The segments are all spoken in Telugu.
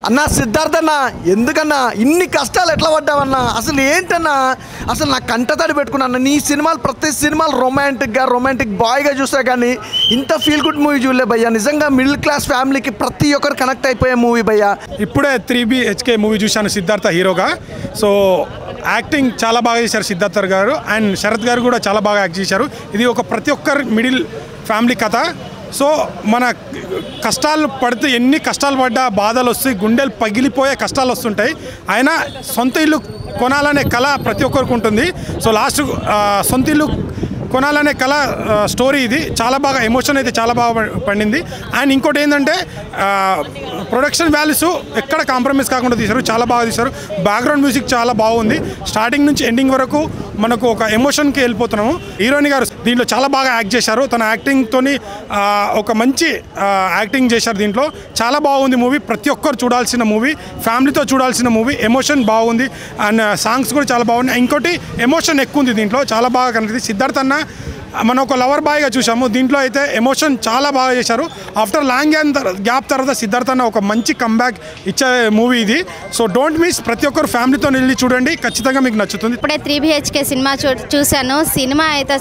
అన్నా సిద్ధార్థ అన్న, ఎందుకన్నా ఇన్ని కష్టాలు ఎట్లా పడ్డావన్నా? అసలు ఏంటన్నా, అసలు నా కంటతడి పెట్టుకున్నా. నీ సినిమాలు ప్రతి సినిమాలు రొమాంటిక్ బాయ్గా చూసా, కానీ ఇంత ఫీల్ గుడ్ మూవీ చూడలే భయ్యా. నిజంగా మిడిల్ క్లాస్ ఫ్యామిలీకి ప్రతి ఒక్కరు కనెక్ట్ అయిపోయే మూవీ భయ్యా. ఇప్పుడే 3BHK మూవీ చూశాను సిద్ధార్థ హీరోగా. సో యాక్టింగ్ చాలా బాగా చేశారు సిద్ధార్థ గారు, అండ్ శరత్ గారు కూడా చాలా బాగా యాక్ట్ చేశారు. ఇది ఒక ప్రతి ఒక్కరు మిడిల్ ఫ్యామిలీ కథ. సో మన కష్టాలు పడితే ఎన్ని కష్టాలు పడ్డా బాధలు వస్తాయి, గుండెలు పగిలిపోయే కష్టాలు వస్తుంటాయి. అయినా సొంత ఇల్లు కొనాలనే కళ ప్రతి ఒక్కరికి ఉంటుంది. సో లాస్ట్ సొంత ఇల్లు కొనాలనే కళ స్టోరీ ఇది. చాలా బాగా ఎమోషన్ అయితే చాలా బాగా పండింది. అండ్ ఇంకోటి ఏంటంటే ప్రొడక్షన్ వాల్యూస్ ఎక్కడ కాంప్రమైజ్ కాకుండా తీశారు, చాలా బాగా తీశారు. బ్యాక్గ్రౌండ్ మ్యూజిక్ చాలా బాగుంది. స్టార్టింగ్ నుంచి ఎండింగ్ వరకు మనకు ఒక ఎమోషన్కి వెళ్ళిపోతున్నాము. హీరోయిన్ గారు దీంట్లో చాలా బాగా యాక్ట్ చేశారు. తన యాక్టింగ్తోని ఒక మంచి యాక్టింగ్ చేశారు. దీంట్లో చాలా బాగుంది మూవీ. ప్రతి ఒక్కరు చూడాల్సిన మూవీ, ఫ్యామిలీతో చూడాల్సిన మూవీ. ఎమోషన్ బాగుంది అండ్ సాంగ్స్ కూడా చాలా బాగున్నాయి. ఇంకోటి ఎమోషన్ ఎక్కువ ఉంది దీంట్లో, చాలా బాగా కనిపిస్తుంది. సిద్ధార్థ అన్న మనం ఒక లవర్ బాయ్గా చూసాము, దీంట్లో అయితే ఎమోషన్ చాలా బాగా చేశారు. ఆఫ్టర్ లాంగ్ గ్యాప్ తర్వాత సిద్ధార్థ అన్న ఒక మంచి కంబ్యాక్ ఇచ్చే మూవీ ఇది. సో డోంట్ మిస్, ప్రతి ఒక్కరు ఫ్యామిలీతో వెళ్ళి చూడండి, ఖచ్చితంగా మీకు నచ్చుతుంది. ఇప్పుడే 3BHK సినిమా చూశాను. సినిమా అయితే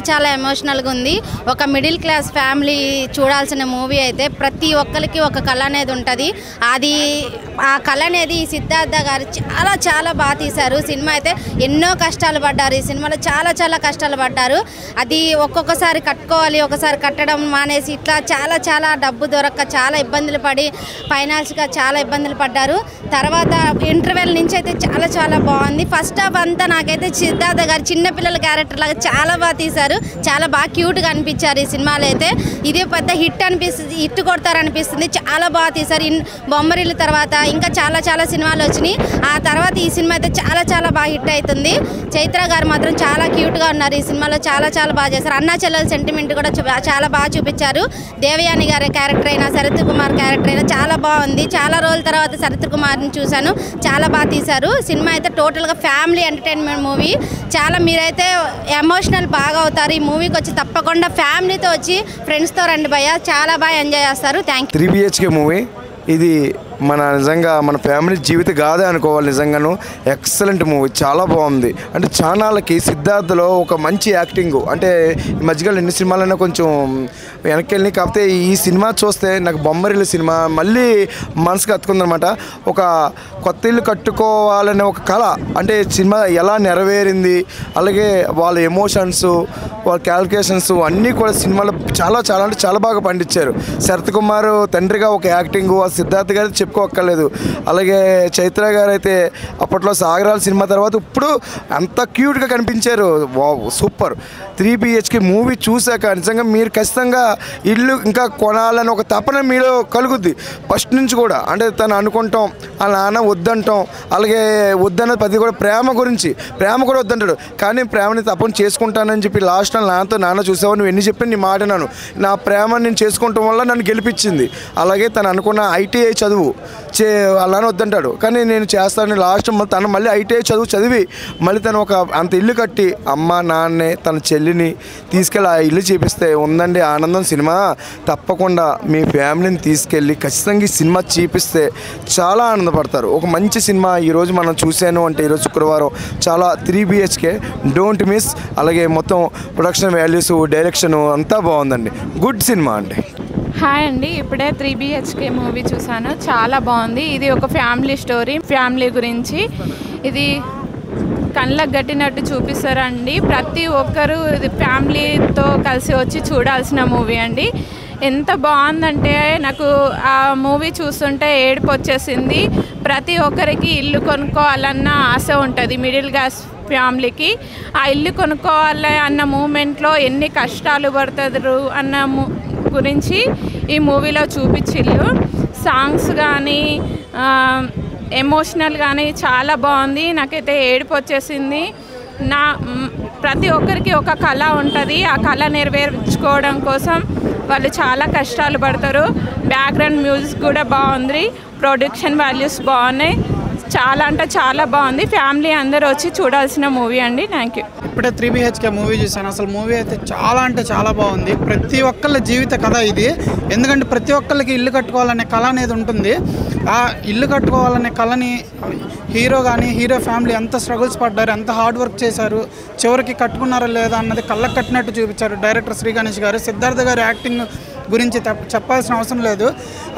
చాలా ఎమోషనల్గా ఉంది. ఒక మిడిల్ క్లాస్ ఫ్యామిలీ చూడాల్సిన మూవీ అయితే. ప్రతి ఒక్కరికి ఒక కళ అనేది ఉంటుంది. అది ఆ కళ అనేది సిద్ధార్థ గారు చాలా బాగా తీశారు. సినిమా అయితే ఎన్నో కష్టాలు పడ్డారు. ఈ సినిమాలో చాలా కష్టాలు పడ్డారు. అది ఒక్కొక్కసారి కట్టుకోవాలి, ఒకసారి కట్టడం మానేసి ఇట్లా చాలా డబ్బు దొరక్క చాలా ఇబ్బందులు పడి ఫైనాన్స్గా చాలా ఇబ్బందులు పడ్డారు. తర్వాత ఇంటర్వెల్ నుంచి అయితే చాలా బాగుంది. ఫస్ట్ హాఫ్ అంతా నాకైతే సిద్ధార్థ గారు చిన్నపిల్లల క్యారెక్టర్ లాగా చాలా బాగా తీశారు. చాలా బాగా క్యూట్గా అనిపించారు ఈ సినిమాలో అయితే. ఇదే పెద్ద హిట్ అనిపిస్తుంది, హిట్ కొడతారనిపిస్తుంది. చాలా బాగా తీశారు. బొమ్మరిల్లు తర్వాత ఇంకా చాలా సినిమాలు వచ్చినాయి. ఆ తర్వాత ఈ సినిమా అయితే చాలా బాగా హిట్ అవుతుంది. చైత్ర గారు మాత్రం చాలా క్యూట్గా ఉన్నారు ఈ సినిమాలో. చాలా బాగా చేశారు. అన్నా చెల్లెల సెంటిమెంట్ కూడా చాలా బాగా చూపించారు. దేవయాని గారి క్యారెక్టర్ అయినా, శరత్ కుమార్ క్యారెక్టర్ అయినా చాలా బాగుంది. చాలా రోజుల తర్వాత శరత్ కుమార్ని చూశాను, చాలా బాగా తీశారు. సినిమా అయితే టోటల్గా ఫ్యామిలీ ఎంటర్టైన్మెంట్ మూవీ. మీరైతే ఎమోషనల్ బాగా అవుతారు. ఈ మూవీకి వచ్చి తప్పకుండా ఫ్యామిలీతో వచ్చి ఫ్రెండ్స్తో రండి భయ్య, చాలా బాగా ఎంజాయ్ చేస్తారు. Thank you. 3BHK మూవీ ఇది నిజంగా మన ఫ్యామిలీ జీవిత గాథే అనుకోవాలి. నిజంగాను ఎక్సలెంట్ మూవీ, చాలా బాగుంది. అంటే చానాళ్ళకి సిద్ధార్థలో ఒక మంచి యాక్టింగ్, అంటే ఈ మధ్యకాలంలో ఎన్ని సినిమాలైనా కొంచెం వెనక్కి వెళ్ళి, కాకపోతే ఈ సినిమా చూస్తే నాకు బొమ్మరిల్లు సినిమా మళ్ళీ మనసుకు హత్తుకుందనమాట. ఒక కొత్త ఇల్లు కట్టుకోవాలనే ఒక కళ, అంటే సినిమా ఎలా నెరవేరింది, అలాగే వాళ్ళ ఎమోషన్స్, వాళ్ళ క్యాలిక్యులేషన్స్ అన్నీ కూడా సినిమాలో చాలా అంటే చాలా బాగా పండించారు. శరత్ కుమార్ తండ్రిగా ఒక యాక్టింగ్, సిద్ధార్థ్ గారు చెప్పుకోక్కర్లేదు. అలాగే చైత్ర గారు అయితే అప్పట్లో సాగరాల సినిమా తర్వాత ఇప్పుడు అంత క్యూట్గా కనిపించారు. Wow, super. 3BHK మూవీ చూశాక నిజంగా మీరు ఖచ్చితంగా ఇల్లు ఇంకా కొనాలని ఒక తపన మీలో కలుగుద్ది ఫస్ట్ నుంచి కూడా. అంటే తను అనుకుంటాం, ఆ నాన్న వద్దంటాం, అలాగే వద్దన్నది పది కూడా ప్రేమ గురించి, ప్రేమ కూడా వద్దంటాడు, కానీ ప్రేమని తప్పని చేసుకుంటానని చెప్పి లాస్ట్ నాన్న చూసావు, నువ్వు ఎన్ని చెప్పి నీ మాట నా ప్రేమని నేను చేసుకుంటాం వల్ల నన్ను గెలిపించింది. అలాగే తను అనుకున్న ITI చదువు అలానే వద్దంటాడు, కానీ నేను చేస్తాను లాస్ట్ తను మళ్ళీ ITI చదివి మళ్ళీ తను ఒక అంత ఇల్లు కట్టి అమ్మ నాన్నే తన చెల్లిని తీసుకెళ్ళి ఆ ఇల్లు చూపిస్తే ఉందండి ఆనందం సినిమా. తప్పకుండా మీ ఫ్యామిలీని తీసుకెళ్ళి ఖచ్చితంగా ఈ సినిమా చూపిస్తే చాలా ఆనందపడతారు. ఒక మంచి సినిమా ఈరోజు మనం చూశాను అంటే ఈరోజు శుక్రవారం చాలా 3BHK డోంట్ మిస్. అలాగే మొత్తం ప్రొడక్షన్ వాల్యూస్, డైరెక్షన్ అంతా బాగుందండి. గుడ్ సినిమా అండి. హాయ్ అండి, ఇప్పుడే 3BHK మూవీ చూసాను, చాలా బాగుంది. ఇది ఒక ఫ్యామిలీ స్టోరీ, ఫ్యామిలీ గురించి. ఇది కళ్ళకు గట్టినట్టు చూపిస్తారండి. ప్రతి ఒక్కరూ ఇది ఫ్యామిలీతో కలిసి వచ్చి చూడాల్సిన మూవీ అండి. ఎంత బాగుందంటే నాకు ఆ మూవీ చూస్తుంటే ఏడుపు వచ్చేసింది. ప్రతి ఒక్కరికి ఇల్లు కొనుక్కోవాలన్న ఆశ ఉంటుంది మిడిల్ క్లాస్ ఫ్యామిలీకి. ఆ ఇల్లు కొనుక్కోవాలి అన్న మూమెంట్లో ఎన్ని కష్టాలు పడుతారు అన్న గురించి ఈ మూవీలో చూపించిల్లు. సాంగ్స్ కానీ ఎమోషనల్ కానీ చాలా బాగుంది. నాకైతే ఏడుపు వచ్చేసింది. ప్రతి ఒక్కరికి ఒక కళ ఉంటుంది, ఆ కళ నెరవేర్చుకోవడం కోసం వాళ్ళు చాలా కష్టాలు పడతారు. బ్యాక్గ్రౌండ్ మ్యూజిక్ కూడా బాగుంది, ప్రొడక్షన్ వాల్యూస్ బాగున్నాయి. చాలా అంటే చాలా బాగుంది. ఫ్యామిలీ అందరూ వచ్చి చూడాల్సిన మూవీ అండి. Thank you. ఇప్పుడే 3BHK మూవీ చూశాను. అసలు మూవీ అయితే చాలా అంటే చాలా బాగుంది. ప్రతి ఒక్కళ్ళ జీవిత కథ ఇది. ఎందుకంటే ప్రతి ఒక్కళ్ళకి ఇల్లు కట్టుకోవాలనే కళ అనేది ఉంటుంది. ఆ ఇల్లు కట్టుకోవాలనే కళని హీరో కానీ హీరో ఫ్యామిలీ ఎంత స్ట్రగుల్స్ పడ్డారు, ఎంత హార్డ్ వర్క్ చేశారు, చివరికి కట్టుకున్నారా లేదా అన్నది కళ్ళకు కట్టినట్టు చూపించారు డైరెక్టర్ శ్రీ గణేష్ గారు. సిద్ధార్థ గారి యాక్టింగ్ గురించి చెప్పాల్సిన అవసరం లేదు.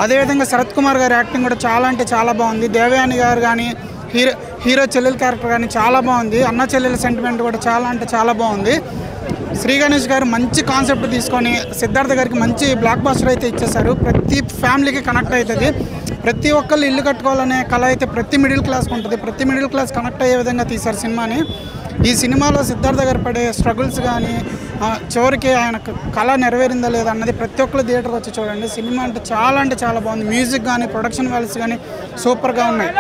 అదేవిధంగా శరత్ కుమార్ గారి యాక్టింగ్ కూడా చాలా అంటే చాలా బాగుంది. దేవయాని గారు కానీ హీరో చెల్లెల క్యారెక్టర్ కానీ చాలా బాగుంది. అన్న చెల్లెల సెంటిమెంట్ కూడా చాలా అంటే చాలా బాగుంది. శ్రీ గణేష్ గారు మంచి కాన్సెప్ట్ తీసుకొని సిద్ధార్థ గారికి మంచి బ్లాక్ బాస్టర్ అయితే ఇచ్చేశారు. ప్రతి ఫ్యామిలీకి కనెక్ట్ అవుతుంది. ప్రతి ఒక్కళ్ళు ఇల్లు కట్టుకోవాలనే కళ అయితే ప్రతి మిడిల్ క్లాస్కి ఉంటుంది. ప్రతి మిడిల్ క్లాస్ కనెక్ట్ అయ్యే విధంగా తీశారు సినిమాని. ఈ సినిమాలో సిద్ధార్థ గారు పడే స్ట్రగుల్స్ కానీ చివరికి ఆయన కళ నెరవేరిందా లేదా అన్నది ప్రతి ఒక్కరు థియేటర్కి వచ్చి చూడండి. సినిమా అంటే చాలా బాగుంది. మ్యూజిక్ కానీ ప్రొడక్షన్ వాల్యూస్ కానీ సూపర్గా ఉన్నాయి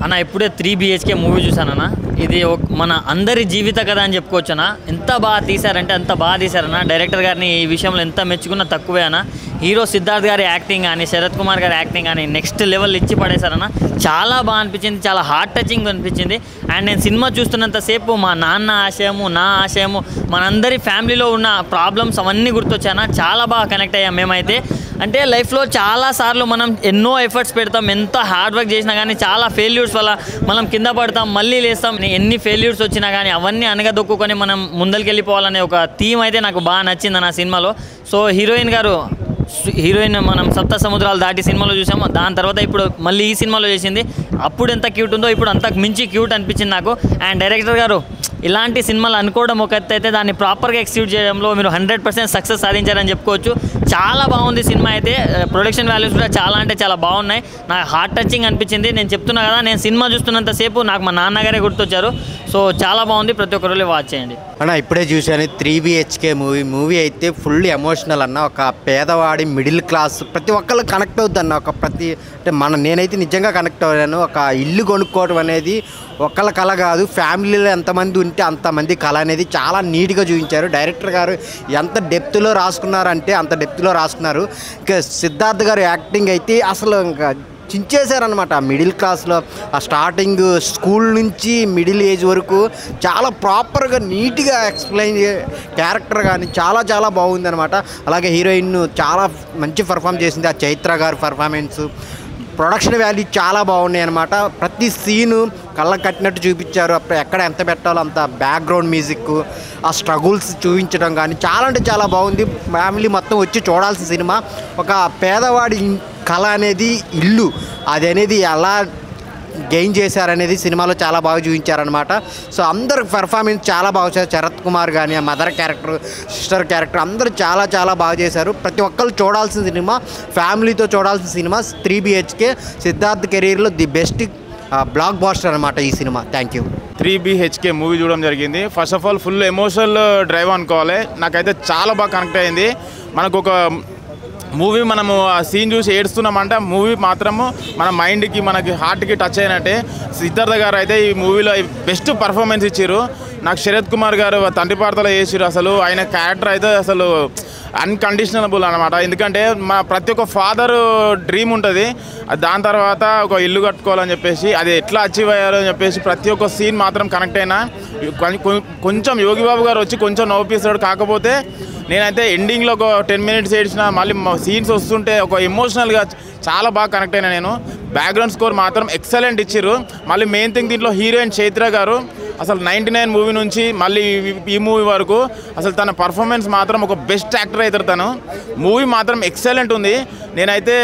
అన్న. ఇప్పుడే 3BHK మూవీ చూసానన్న. ఇది మన అందరి జీవిత కథ అని చెప్పుకోవచ్చు అన్న. ఎంత బాగా తీశారంటే అంత బాగా తీశారన్న. డైరెక్టర్ గారిని ఈ విషయంలో ఎంత మెచ్చుకున్నా తక్కువే అన్న. హీరో సిద్ధార్థ్ గారి యాక్టింగ్ కానీ శరత్ కుమార్ గారి యాక్టింగ్ కానీ నెక్స్ట్ లెవెల్ ఇచ్చి పడేశారన్న. చాలా బాగా అనిపించింది, చాలా హార్ట్ టచింగ్ అనిపించింది. అండ్ నేను సినిమా చూస్తున్నంతసేపు మా నాన్న ఆశయము, నా ఆశయము, మనందరి ఫ్యామిలీలో ఉన్న ప్రాబ్లమ్స్ అవన్నీ గుర్తొచ్చానా. చాలా బాగా కనెక్ట్ అయ్యాం మేమైతే. అంటే లైఫ్లో చాలాసార్లు మనం ఎన్నో ఎఫర్ట్స్ పెడతాం, ఎంత హార్డ్ వర్క్ చేసినా కానీ చాలా ఫెయిల్యూర్స్ వల్ల మనం కింద పడతాం, మళ్ళీ లేస్తాం. ఎన్ని ఫెయిల్యూర్స్ వచ్చినా కానీ అవన్నీ అనగదొక్కుని మనం ముందరికి వెళ్ళిపోవాలనే ఒక థీమ్ అయితే నాకు బాగా నచ్చింది నా సినిమాలో. సో హీరోయిన్ మనం సప్త సముద్రాలు దాటి సినిమాలో చూసాము. దాని తర్వాత ఇప్పుడు మళ్ళీ ఈ సినిమాలో చేసింది. అప్పుడు ఎంత క్యూట్ ఉందో ఇప్పుడు అంతకు మించి క్యూట్ అనిపించింది నాకు. అండ్ డైరెక్టర్ గారు ఇలాంటి సినిమాలు అనుకోవడం ఒక ఎత్తు అయితే దాన్ని ప్రాపర్గా ఎక్స్క్యూట్ చేయడంలో మీరు 100% సక్సెస్ సాధించారని చెప్పుకోవచ్చు. చాలా బాగుంది సినిమా అయితే. ప్రొడక్షన్ వాల్యూస్ కూడా చాలా అంటే చాలా బాగున్నాయి. నాకు హార్ట్ టచింగ్ అనిపించింది. నేను చెప్తున్నా కదా, నేను సినిమా చూస్తున్నంతసేపు నాకు మా నాన్నగారే గుర్తొచ్చారు. సో చాలా బాగుంది, ప్రతి ఒక్కరు వాచ్ చేయండి అన్న. ఇప్పుడే చూశాను 3BHK మూవీ అయితే ఫుల్ ఎమోషనల్ అన్న. ఒక పేదవాడి మిడిల్ క్లాస్ ప్రతి ఒక్కళ్ళు కనెక్ట్ అవుద్ది అన్న. అంటే నేనైతే నిజంగా కనెక్ట్ అయ్యాను. ఒక ఇల్లు కొనుక్కోవడం అనేది ఒకళ్ళ కళ కాదు, ఫ్యామిలీలో ఎంతమంది ఉంటే అంతమంది కళ అనేది చాలా నీట్గా చూపించారు. డైరెక్టర్ గారు ఎంత డెప్త్లో రాసుకున్నారంటే అంత డెప్త్లో రాసుకున్నారు. ఇంకా సిద్ధార్థ్ గారు యాక్టింగ్ అయితే అసలు ఇంకా చించేశారనమాట. మిడిల్ క్లాస్లో ఆ స్టార్టింగ్ స్కూల్ నుంచి మిడిల్ ఏజ్ వరకు చాలా ప్రాపర్గా నీట్గా ఎక్స్ప్లెయిన్ క్యారెక్టర్ కానీ చాలా చాలా బాగుంది అనమాట. అలాగే హీరోయిన్ చాలా మంచి పర్ఫామ్ చేసింది. ఆ చైత్ర గారి పర్ఫార్మెన్స్, ప్రొడక్షన్ వాల్యూ చాలా బాగున్నాయి అనమాట. ప్రతి సీను కళ్ళకు కట్టినట్టు చూపించారు. ఎక్కడ ఎంత పెట్టాలో అంత బ్యాక్గ్రౌండ్ మ్యూజిక్, ఆ స్ట్రగుల్స్ చూపించడం కానీ చాలా అంటే చాలా బాగుంది. ఫ్యామిలీ మొత్తం వచ్చి చూడాల్సిన సినిమా. ఒక పేదవాడి కళ అనేది ఇల్లు, అది అనేది ఎలా గెయిన్ చేశారనేది సినిమాలో చాలా బాగా చూపించారనమాట. సో అందరు పెర్ఫార్మెన్స్ చాలా బాగా చేశారు. శరత్ కుమార్ కానీ ఆ మదర్ క్యారెక్టర్, సిస్టర్ క్యారెక్టర్ అందరూ చాలా చాలా బాగా చేశారు. ప్రతి ఒక్కరు చూడాల్సిన సినిమా, ఫ్యామిలీతో చూడాల్సిన సినిమా. 3BHK సిద్ధార్థ్ కెరీర్లో ది బెస్ట్ బ్లాక్ బాస్టర్ అనమాట ఈ cinema. Thank you. 3BHK movie చూడడం జరిగింది. First of all full emotional drive అనుకోవాలి. నాకైతే చాలా బాగా కనెక్ట్ అయింది. మనకు ఒక మూవీ మనము ఆ సీన్ చూసి ఏడుస్తున్నామంటే ఆ మూవీ మాత్రము మన మైండ్కి మనకి హార్ట్కి టచ్ అయినట్టే. సిద్ధార్థ గారు అయితే ఈ మూవీలో బెస్ట్ పర్ఫార్మెన్స్ ఇచ్చారు. నాకు శరత్ కుమార్ గారు తండ్రి పాత్రలో చేసారు. అసలు ఆయన క్యారెక్టర్ అయితే అసలు అన్కండిషనబుల్ అనమాట. ఎందుకంటే ప్రతి ఒక్క ఫాదర్ డ్రీమ్ ఉంటుంది. దాని తర్వాత ఒక ఇల్లు కట్టుకోవాలని చెప్పేసి అది ఎట్లా అచీవ్ అయ్యారో అని చెప్పేసి ప్రతి ఒక్క సీన్ మాత్రం కనెక్ట్ అయినా. కొంచెం యోగి బాబు గారు వచ్చి కొంచెం నవ్వుపిస్తాడు. కాకపోతే నేనైతే ఎండింగ్లో ఒక 10 minutes ఏడ్చిన. మళ్ళీ సీన్స్ వస్తుంటే ఒక ఎమోషనల్గా చాలా బాగా కనెక్ట్ అయినా నేను. బ్యాక్గ్రౌండ్ స్కోర్ మాత్రం ఎక్సలెంట్ ఇచ్చారు. మళ్ళీ మెయిన్ థింగ్ దీంట్లో హీరోయిన్ చైత్ర గారు అసలు 99 మూవీ నుంచి మళ్ళీ ఈ మూవీ వరకు అసలు తన పర్ఫార్మెన్స్ మాత్రం ఒక బెస్ట్ యాక్టర్ అవుతారు తను. మూవీ మాత్రం ఎక్సలెంట్ ఉంది. నేనైతే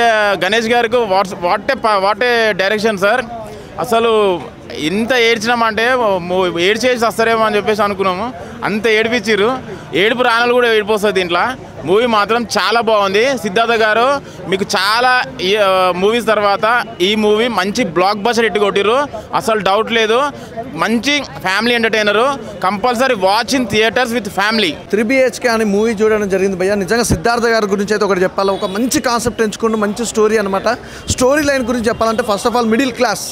గణేష్ గారికి వాట్ ఏ డైరెక్షన్ సార్. అసలు ఎంత ఏడ్చినామంటే ఏడ్చేసి వస్తారేమో అని చెప్పేసి అనుకున్నాము. అంత ఏడిపించారు. ఏడుపు రాణాలు కూడా ఏడిపోస్తుంది దీంట్లో. మూవీ మాత్రం చాలా బాగుంది. సిద్ధార్థ గారు మీకు చాలా మూవీస్ తర్వాత ఈ మూవీ మంచి బ్లాక్ బస్టర్ హిట్ కొట్టిరు, అసలు డౌట్ లేదు. మంచి family entertainer. Compulsory watch in theatres with family. 3BHK అనే మూవీ చూడడం జరిగింది భయ్య. నిజంగా సిద్ధార్థ గారి గురించి అయితే ఒకటి చెప్పాలి. ఒక మంచి కాన్సెప్ట్ ఎంచుకుంటూ మంచి స్టోరీ అనమాట. స్టోరీ లైన్ గురించి చెప్పాలంటే first of all middle class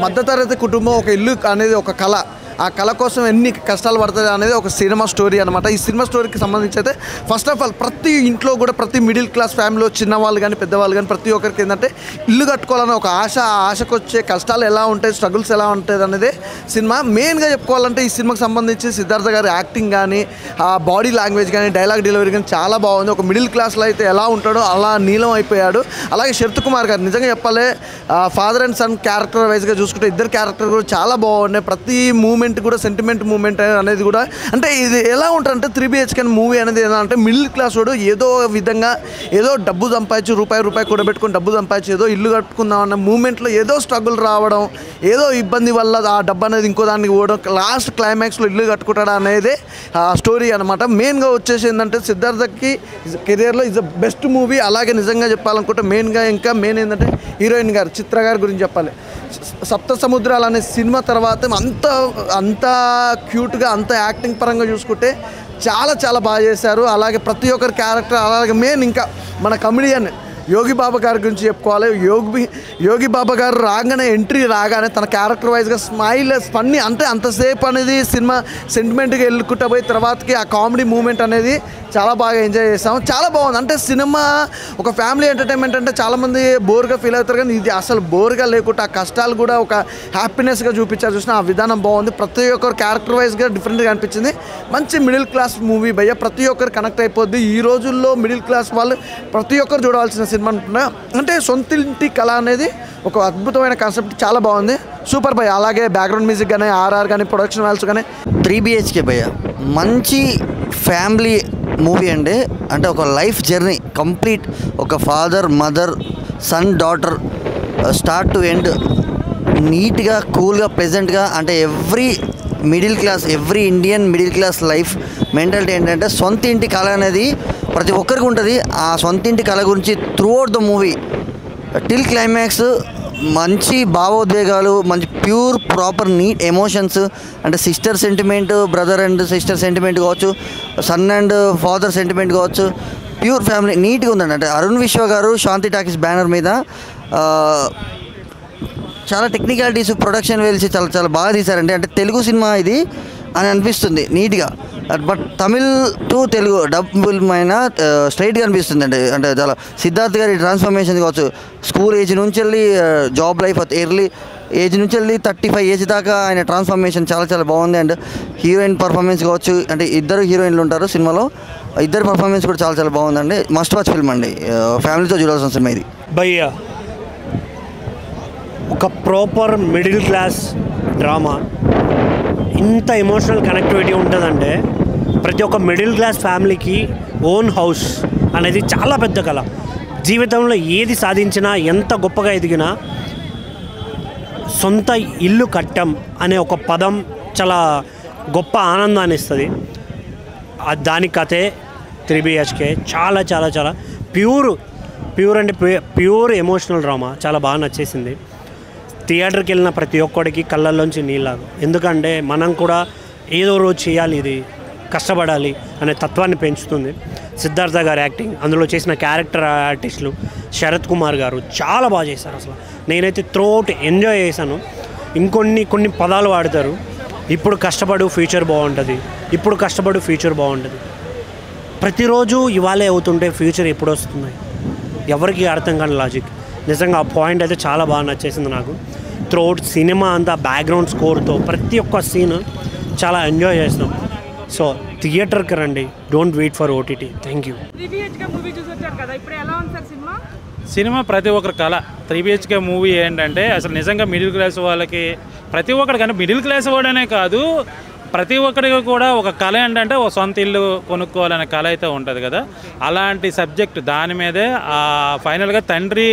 మధ్యతరగతి కుటుంబం, ఒక ఇల్లు అనేది ఒక కళ. ఆ కళ కోసం ఎన్ని కష్టాలు పడుతుంది అనేది ఒక సినిమా స్టోరీ అనమాట. ఈ సినిమా స్టోరీకి సంబంధించి అయితే ఫస్ట్ ఆఫ్ ఆల్ ప్రతి ఇంట్లో కూడా ప్రతి మిడిల్ క్లాస్ ఫ్యామిలీలో చిన్నవాళ్ళు కానీ పెద్దవాళ్ళు కానీ ప్రతి ఒక్కరికి ఏంటంటే ఇల్లు కట్టుకోవాలన్న ఒక ఆశ, ఆ ఆశకు వచ్చే కష్టాలు ఎలా ఉంటాయి, స్ట్రగుల్స్ ఎలా ఉంటుంది అనేది సినిమా. మెయిన్గా చెప్పుకోవాలంటే ఈ సినిమాకి సంబంధించి సిద్ధార్థ గారి యాక్టింగ్ కానీ, ఆ బాడీ లాంగ్వేజ్ కానీ, డైలాగ్ డెలివరీ కానీ చాలా బాగుంది. ఒక మిడిల్ క్లాస్లో అయితే ఎలా ఉంటాడో అలా నీలం అయిపోయాడు. అలాగే శరత్ కుమార్ గారు నిజంగా చెప్పాలి, ఫాదర్ అండ్ సన్ క్యారెక్టర్ వైజ్గా చూసుకుంటే ఇద్దరు క్యారెక్టర్ కూడా చాలా బాగున్నాయి. ప్రతి మూమెంట్ కూడా సెంటిమెంట్ మూమెంట్ అనేది కూడా అంటే ఇది ఎలా ఉంటుందంటే 3BHK మూవీ అనేది ఎలా అంటే మిడిల్ క్లాస్ వాడు ఏదో విధంగా ఏదో డబ్బు సంపాదించి రూపాయి కూడబెట్టుకుని డబ్బు సంపాదించి ఏదో ఇల్లు కట్టుకుందాం అన్న మూమెంట్లో ఏదో స్ట్రగుల్ రావడం, ఏదో ఇబ్బంది వల్ల ఆ డబ్బు అనేది ఇంకో దానికి పోవడం, లాస్ట్ క్లైమాక్స్లో ఇల్లు కట్టుకుంటాడా అనేది స్టోరీ అనమాట. మెయిన్గా వచ్చేసి ఏంటంటే సిద్ధార్థకి కెరియర్లో ఇస్ ద బెస్ట్ మూవీ. అలాగే నిజంగా చెప్పాలనుకుంటే మెయిన్గా ఇంకా మెయిన్ ఏంటంటే హీరోయిన్ గారు చిత్ర గారి గురించి చెప్పాలి. సప్త సముద్రాలు అనే సినిమా తర్వాత అంత క్యూట్గా అంత యాక్టింగ్ పరంగా చూసుకుంటే చాలా బాగా చేశారు. అలాగే ప్రతి ఒక్కరి క్యారెక్టర్, అలాగే మెయిన్ ఇంకా మన కమెడియన్ యోగి బాబా గారి గురించి చెప్పుకోవాలి. యోగి బాబా గారు ఎంట్రీ రాగానే తన క్యారెక్టర్ వైజ్గా స్మైల్ ఫన్నీ అంటే అంతసేపు అనేది సినిమా సెంటిమెంట్గా వెళ్ళుకుంటా పోయి తర్వాతకి ఆ కామెడీ మూమెంట్ అనేది చాలా బాగా ఎంజాయ్ చేస్తాం. చాలా బాగుంది. అంటే సినిమా ఒక ఫ్యామిలీ ఎంటర్టైన్మెంట్ అంటే చాలామంది బోర్గా ఫీల్ అవుతారు, కానీ ఇది అసలు బోర్గా లేకుండా ఆ కష్టాలు కూడా ఒక హ్యాపీనెస్గా చూపించారు. చూసిన ఆ విధానం బాగుంది. ప్రతి ఒక్కరు క్యారెక్టర్ వైజ్గా డిఫరెంట్గా అనిపించింది. మంచి మిడిల్ క్లాస్ మూవీ భయ్య, ప్రతి ఒక్కరు కనెక్ట్ అయిపోద్ది. ఈ రోజుల్లో మిడిల్ క్లాస్ వాళ్ళు ప్రతి ఒక్కరు చూడవలసిన సినిమా అంటున్నా. అంటే సొంతింటి కళ అనేది ఒక అద్భుతమైన కాన్సెప్ట్, చాలా బాగుంది. సూపర్ భయ్య. అలాగే బ్యాక్గ్రౌండ్ మ్యూజిక్ కానీ, ఆర్ఆర్ కానీ, ప్రొడక్షన్ వాల్స్ కానీ 3BHK భయ్య మంచి ఫ్యామిలీ మూవీ అండి. అంటే ఒక లైఫ్ జర్నీ కంప్లీట్, ఒక father mother sun daughter start to end నీట్గా కూల్గా ప్లెజెంట్గా. అంటే every Indian middle class life mentality ఏంటంటే సొంత ఇంటి కళ అనేది ప్రతి ఒక్కరికి ఉంటుంది. ఆ సొంత ఇంటి కళ గురించి through out the movie till climax మంచి భావోద్వేగాలు, మంచి ప్యూర్ ప్రాపర్ నీట్ ఎమోషన్స్. అంటే sister sentiment, brother and sister sentiment కావచ్చు, సన్ అండ్ ఫాదర్ సెంటిమెంట్ కావచ్చు, ప్యూర్ ఫ్యామిలీ నీట్గా ఉందండి. అంటే అరుణ్ విశ్వ గారు శాంతి టాకీస్ బ్యానర్ మీద చాలా టెక్నికాలిటీస్, ప్రొడక్షన్ వేల్సి చాలా బాగా తీశారండి. అంటే తెలుగు సినిమా ఇది అని అనిపిస్తుంది నీట్గా. బట్ తమిళ్ టు తెలుగు డబ్బుల్ మైన స్ట్రైట్గా అనిపిస్తుంది అండి. అంటే చాలా సిద్ధార్థ్ గారి ట్రాన్స్ఫర్మేషన్ కావచ్చు, స్కూల్ ఏజ్ నుంచి వెళ్ళి జాబ్ లైఫ్ ఎర్లీ ఏజ్ నుంచి వెళ్ళి 35 ఏజ్ దాకా ఆయన ట్రాన్స్ఫర్మేషన్ చాలా బాగుంది. అండ్ హీరోయిన్ పర్ఫార్మెన్స్ కావచ్చు, అంటే ఇద్దరు హీరోయిన్లు ఉంటారు సినిమాలో, ఇద్దరు పర్ఫార్మెన్స్ కూడా చాలా బాగుందండి. మస్ట్ వాచ్ ఫిల్మ్ అండి, ఫ్యామిలీతో చూడాల్సిన సినిమా ఇది భయ్య. ఒక ప్రాపర్ మిడిల్ క్లాస్ డ్రామా ఇంత ఎమోషనల్ కనెక్టివిటీ ఉంటుందంటే ప్రతి ఒక్క మిడిల్ క్లాస్ ఫ్యామిలీకి ఓన్ హౌస్ అనేది చాలా పెద్ద కళ. జీవితంలో ఏది సాధించినా, ఎంత గొప్పగా ఎదిగినా సొంత ఇల్లు కట్టం అనే ఒక పదం చాలా గొప్ప ఆనందాన్ని ఇస్తుంది. దాని కథే 3BHK. చాలా ప్యూర్ అంటే ప్యూర్ ఎమోషనల్ డ్రామా. చాలా బాగా నచ్చేసింది. థియేటర్కి వెళ్ళిన ప్రతి ఒక్కడికి కళ్ళల్లోంచి నీళ్ళాగు. ఎందుకంటే మనం కూడా ఏదో రోజు చేయాలి, ఇది కష్టపడాలి అనే తత్వాన్ని పెంచుతుంది. సిద్ధార్థ గారి యాక్టింగ్, అందులో చేసిన క్యారెక్టర్ ఆర్టిస్టులు శరత్ కుమార్ గారు చాలా బాగా చేశారు. అసలు నేనైతే త్రూఅవుట్ ఎంజాయ్ చేశాను. కొన్ని పదాలు వాడతారు, ఇప్పుడు కష్టపడు ఫ్యూచర్ బాగుంటుంది, ప్రతిరోజు ఇవాళే అవుతుంటే ఫ్యూచర్ ఎప్పుడు వస్తుంది, ఎవరికి అర్థం కాని లాజిక్. నిజంగా ఆ పాయింట్ అయితే చాలా బాగా నచ్చేసింది నాకు. త్రూఅవుట్ సినిమా అంతా బ్యాక్గ్రౌండ్ స్కోర్తో ప్రతి ఒక్క సీన్ చాలా ఎంజాయ్ చేస్తాం. సో థియేటర్కి రండి, don't wait for OTT. Thank you. Cinema ప్రతి ఒక్కరి కళ. 3BHK మూవీ ఏంటంటే అసలు నిజంగా మిడిల్ క్లాస్ వాళ్ళకి ప్రతి ఒక్కరు, కానీ మిడిల్ క్లాస్ వాడనే కాదు ప్రతి ఒక్కరికి కూడా ఒక కళ ఏంటంటే ఒక సొంత ఇల్లు కొనుక్కోవాలనే కళ అయితే ఉంటుంది కదా. అలాంటి సబ్జెక్ట్ దాని మీదే ఫైనల్గా తండ్రి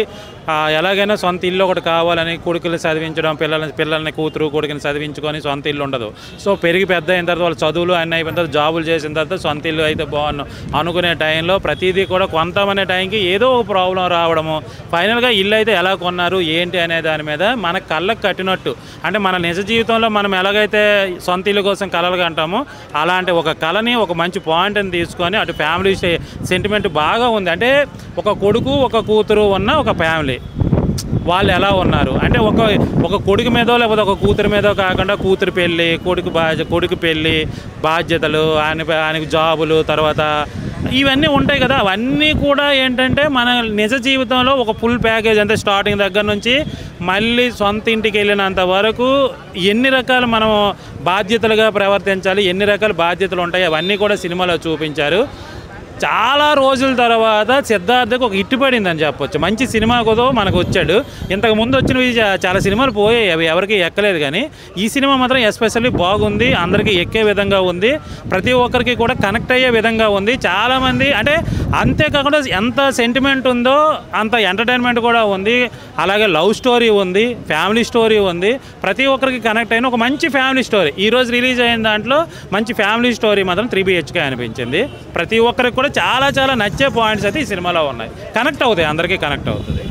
ఎలాగైనా సొంత ఇల్లు ఒకటి కావాలని కొడుకులు చదివించడం, పిల్లల్ని కూతురు కొడుకుని చదివించుకొని సొంత ఇల్లు ఉండదు. సో పెరిగి పెద్ద అయిన తర్వాత వాళ్ళ చదువులు అన్నీ అయిపోయిన తర్వాత జాబులు చేసిన తర్వాత సొంత ఇల్లు అయితే బాగున్నాం అనుకునే టైంలో ప్రతిదీ కూడా కొంతమంది టైంకి ఏదో ఒక ప్రాబ్లం రావడము, ఫైనల్గా ఇల్లు అయితే ఎలా కొన్నారు ఏంటి అనే దాని మీద మన కళ్ళకు కట్టినట్టు. అంటే మన నిజ జీవితంలో మనం ఎలాగైతే సొంత ఇల్లు కోసం కళలుగా అంటామో అలాంటి ఒక కళని, ఒక మంచి పాయింట్ని తీసుకొని అటు ఫ్యామిలీ సెంటిమెంట్ బాగా ఉంది. అంటే ఒక కొడుకు ఒక కూతురు ఉన్న ఒక ఫ్యామిలీ వాళ్ళు ఎలా ఉన్నారు అంటే ఒక కొడుకు మీదో లేకపోతే ఒక కూతురు మీదో కాకుండా కూతురు పెళ్ళి కొడుకు పెళ్ళి బాధ్యతలు ఆయనకి జాబులు తర్వాత ఇవన్నీ ఉంటాయి కదా. అవన్నీ కూడా ఏంటంటే మన నిజ జీవితంలో ఒక ఫుల్ ప్యాకేజ్ అంటే స్టార్టింగ్ దగ్గర నుంచి మళ్ళీ సొంత ఇంటికి వెళ్ళినంత వరకు ఎన్ని రకాలు మనం బాధ్యతలుగా ప్రవర్తించాలి, ఎన్ని రకాల బాధ్యతలు ఉంటాయి అవన్నీ కూడా సినిమాలో చూపించారు. చాలా రోజుల తర్వాత సిద్ధార్థకు ఒక హిట్ పడిందని చెప్పొచ్చు. మంచి సినిమా కూడా మనకు వచ్చాడు. ఇంతకు ముందు వచ్చినవి చాలా సినిమాలు పోయాయి, అవి ఎవరికి ఎక్కలేదు. కానీ ఈ సినిమా మాత్రం ఎస్పెషల్లీ బాగుంది, అందరికీ ఎక్కే విధంగా ఉంది, ప్రతి ఒక్కరికి కూడా కనెక్ట్ అయ్యే విధంగా ఉంది. చాలామంది అంటే అంతేకాకుండా ఎంత సెంటిమెంట్ ఉందో అంత ఎంటర్టైన్మెంట్ కూడా ఉంది, అలాగే లవ్ స్టోరీ ఉంది, ఫ్యామిలీ స్టోరీ ఉంది, ప్రతి ఒక్కరికి కనెక్ట్ అయిన ఒక మంచి ఫ్యామిలీ స్టోరీ. ఈరోజు రిలీజ్ అయిన దాంట్లో మంచి ఫ్యామిలీ స్టోరీ మాత్రం 3BHK అనిపించింది. ప్రతి ఒక్కరికి కూడా చాలా చాలా నచ్చే పాయింట్స్ అయితే ఈ సినిమాలో ఉన్నాయి, కనెక్ట్ అవుతాయి, అందరికీ కనెక్ట్ అవుతుంది.